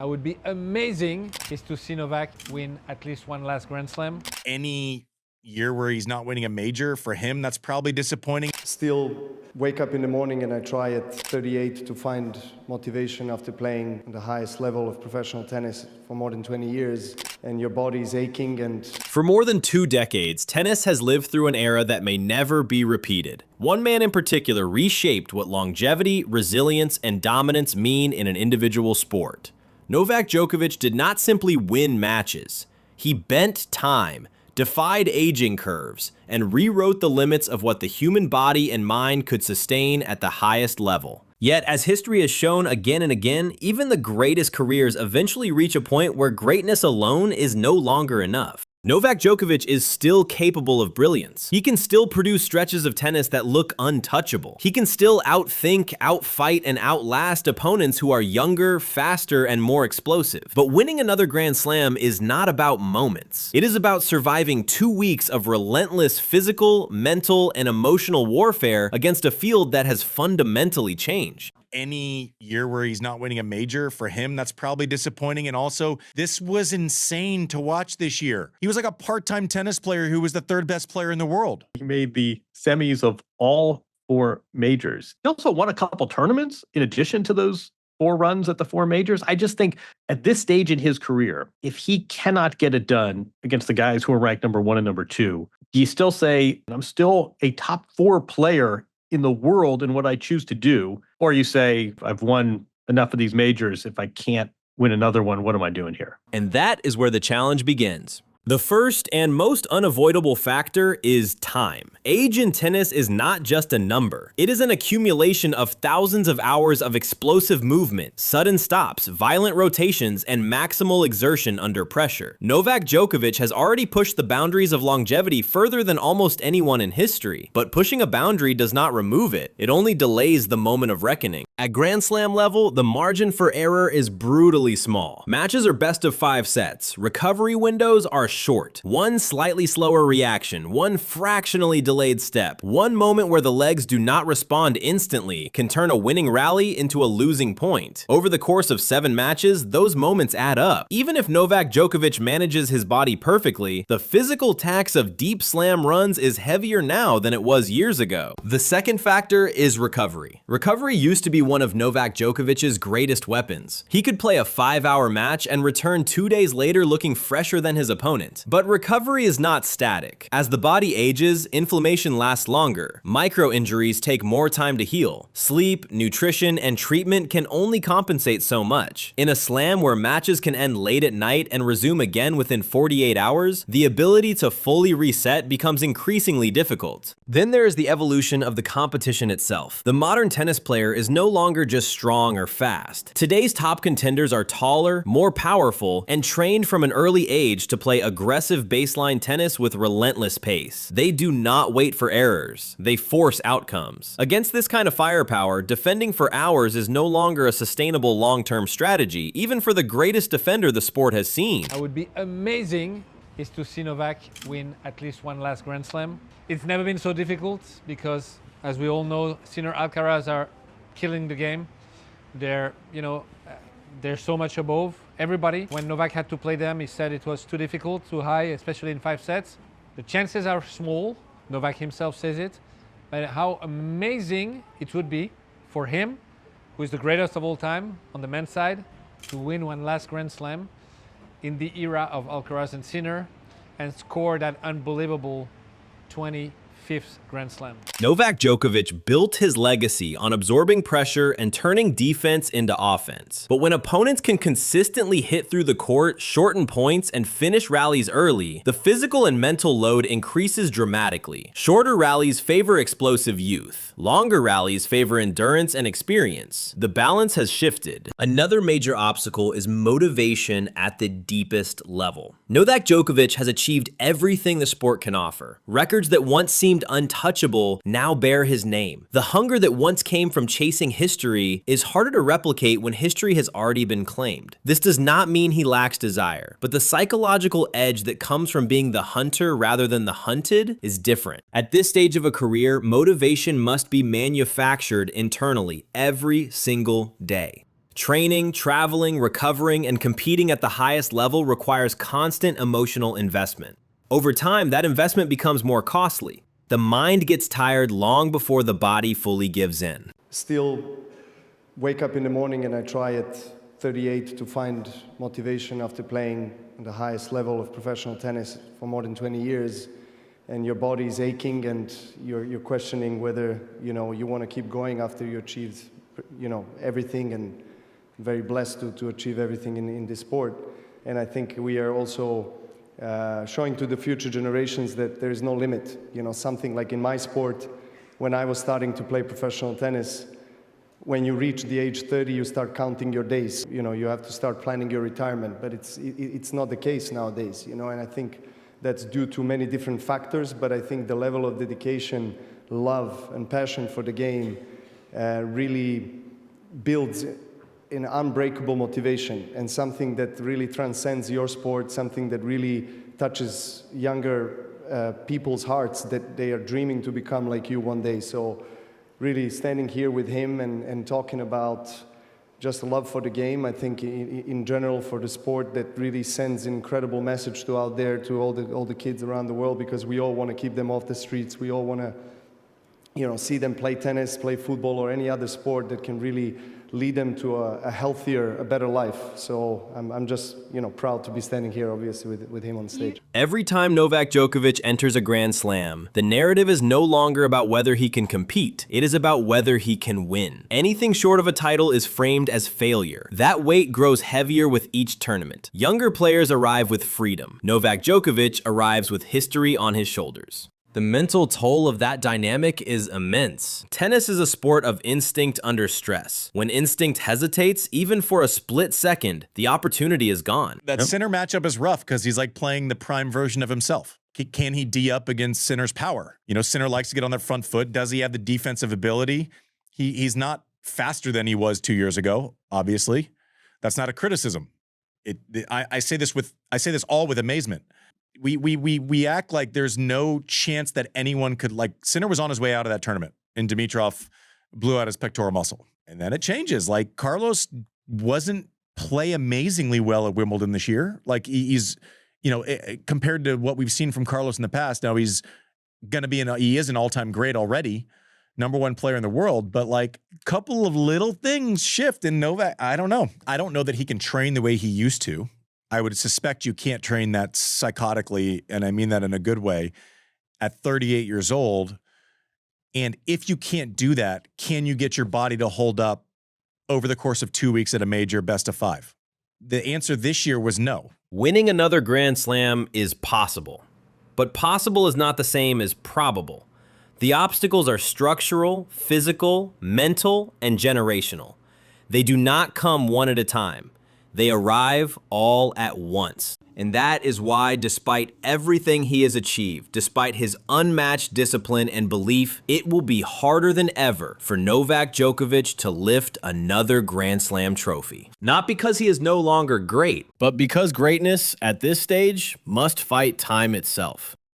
It would be amazing is to see Novak win at least one last Grand Slam. Any year where he's not winning a major, for him, that's probably disappointing. Still wake up in the morning and I try at 38 to find motivation after playing the highest level of professional tennis for more than 20 years, and your body's aching. And for more than 2 decades, tennis has lived through an era that may never be repeated. One man in particular reshaped what longevity, resilience, and dominance mean in an individual sport. Novak Djokovic did not simply win matches. He bent time, defied aging curves, and rewrote the limits of what the human body and mind could sustain at the highest level. Yet, as history has shown again and again, even the greatest careers eventually reach a point where greatness alone is no longer enough. Novak Djokovic is still capable of brilliance. He can still produce stretches of tennis that look untouchable. He can still outthink, outfight, and outlast opponents who are younger, faster, and more explosive. But winning another Grand Slam is not about moments. It is about surviving 2 weeks of relentless physical, mental, and emotional warfare against a field that has fundamentally changed. Any year where he's not winning a major, for him, that's probably disappointing. And also, this was insane to watch this year. He was like a part-time tennis player who was the 3rd best player in the world. He made the semis of all 4 majors. He also won a couple tournaments in addition to those 4 runs at the 4 majors. I just think at this stage in his career, if he cannot get it done against the guys who are ranked number 1 and number 2, do you still say, I'm still a top 4 player in the world in what I choose to do? Or you say, I've won enough of these majors. If I can't win another one, what am I doing here? And that is where the challenge begins. The first and most unavoidable factor is time. Age in tennis is not just a number. It is an accumulation of thousands of hours of explosive movement, sudden stops, violent rotations, and maximal exertion under pressure. Novak Djokovic has already pushed the boundaries of longevity further than almost anyone in history. But pushing a boundary does not remove it. It only delays the moment of reckoning. At Grand Slam level, the margin for error is brutally small. Matches are best of 5 sets. Recovery windows are short. One slightly slower reaction, one fractionally delayed step, one moment where the legs do not respond instantly can turn a winning rally into a losing point. Over the course of 7 matches, those moments add up. Even if Novak Djokovic manages his body perfectly, the physical tax of deep slam runs is heavier now than it was years ago. The second factor is recovery. Recovery used to be one of Novak Djokovic's greatest weapons. He could play a 5-hour match and return 2 days later looking fresher than his opponent. But recovery is not static. As the body ages, inflammation lasts longer. Micro-injuries take more time to heal. Sleep, nutrition, and treatment can only compensate so much. In a slam where matches can end late at night and resume again within 48 hours, the ability to fully reset becomes increasingly difficult. Then there is the evolution of the competition itself. The modern tennis player is no longer just strong or fast. Today's top contenders are taller, more powerful, and trained from an early age to play aggressive baseline tennis with relentless pace. They do not wait for errors. They force outcomes. Against this kind of firepower, defending for hours is no longer a sustainable long-term strategy, even for the greatest defender the sport has seen. It would be amazing is to see Novak win at least one last Grand Slam. It's never been so difficult because, as we all know, Sinner Alcaraz are killing the game. They're so much above everybody. When Novak had to play them, he said it was too difficult, too high, especially in 5 sets. The chances are small. Novak himself says it. But how amazing it would be for him, who is the greatest of all time on the men's side, to win one last Grand Slam in the era of Alcaraz and Sinner and score that unbelievable 25th Grand Slam. Novak Djokovic built his legacy on absorbing pressure and turning defense into offense. But when opponents can consistently hit through the court, shorten points, and finish rallies early, the physical and mental load increases dramatically. Shorter rallies favor explosive youth. Longer rallies favor endurance and experience. The balance has shifted. Another major obstacle is motivation at the deepest level. Novak Djokovic has achieved everything the sport can offer. Records that once seemed untouchable now bear his name. The hunger that once came from chasing history is harder to replicate when history has already been claimed. This does not mean he lacks desire, but the psychological edge that comes from being the hunter rather than the hunted is different. At this stage of a career, motivation must be manufactured internally every single day. Training, traveling, recovering, and competing at the highest level requires constant emotional investment. Over time, that investment becomes more costly. The mind gets tired long before the body fully gives in. Still wake up in the morning and I try at 38 to find motivation after playing at the highest level of professional tennis for more than 20 years. And your body is aching and you're questioning whether, you want to keep going after you achieved, everything, and very blessed to achieve everything in this sport. And I think we are also showing to the future generations that there is no limit. Something like in my sport, when I was starting to play professional tennis, when you reach the age 30, you start counting your days. You have to start planning your retirement, but it's not the case nowadays. And I think that's due to many different factors, but I think the level of dedication, love, and passion for the game really builds an unbreakable motivation and something that really transcends your sport, something that really touches younger people's hearts that they are dreaming to become like you one day. So really standing here with him and talking about just love for the game, I think in general for the sport, that really sends an incredible message out there to all the kids around the world, because we all want to keep them off the streets. We all want to see them play tennis, play football, or any other sport that can really lead them to a healthier, a better life. So I'm just, proud to be standing here, obviously, with him on stage. Every time Novak Djokovic enters a Grand Slam, the narrative is no longer about whether he can compete. It is about whether he can win. Anything short of a title is framed as failure. That weight grows heavier with each tournament. Younger players arrive with freedom. Novak Djokovic arrives with history on his shoulders. The mental toll of that dynamic is immense. Tennis is a sport of instinct under stress. When instinct hesitates, even for a split second, the opportunity is gone. That Sinner matchup is rough because he's like playing the prime version of himself. Can he D up against Sinner's power? Sinner likes to get on their front foot. Does he have the defensive ability? He's not faster than he was 2 years ago, obviously. That's not a criticism. I say this all with amazement. We act like there's no chance that anyone could, like, Sinner was on his way out of that tournament and Dimitrov blew out his pectoral muscle. And then it changes. Like, Carlos wasn't play amazingly well at Wimbledon this year. Like, he's, compared to what we've seen from Carlos in the past, now he's going to be he is an all-time great already, #1 player in the world, but like a couple of little things shift in Novak. I don't know. I don't know that he can train the way he used to. I would suspect you can't train that psychotically, and I mean that in a good way, at 38 years old. And if you can't do that, can you get your body to hold up over the course of 2 weeks at a major best of 5? The answer this year was no. Winning another Grand Slam is possible, but possible is not the same as probable. The obstacles are structural, physical, mental, and generational. They do not come one at a time. They arrive all at once. And that is why, despite everything he has achieved, despite his unmatched discipline and belief, it will be harder than ever for Novak Djokovic to lift another Grand Slam trophy. Not because he is no longer great, but because greatness at this stage must fight time itself.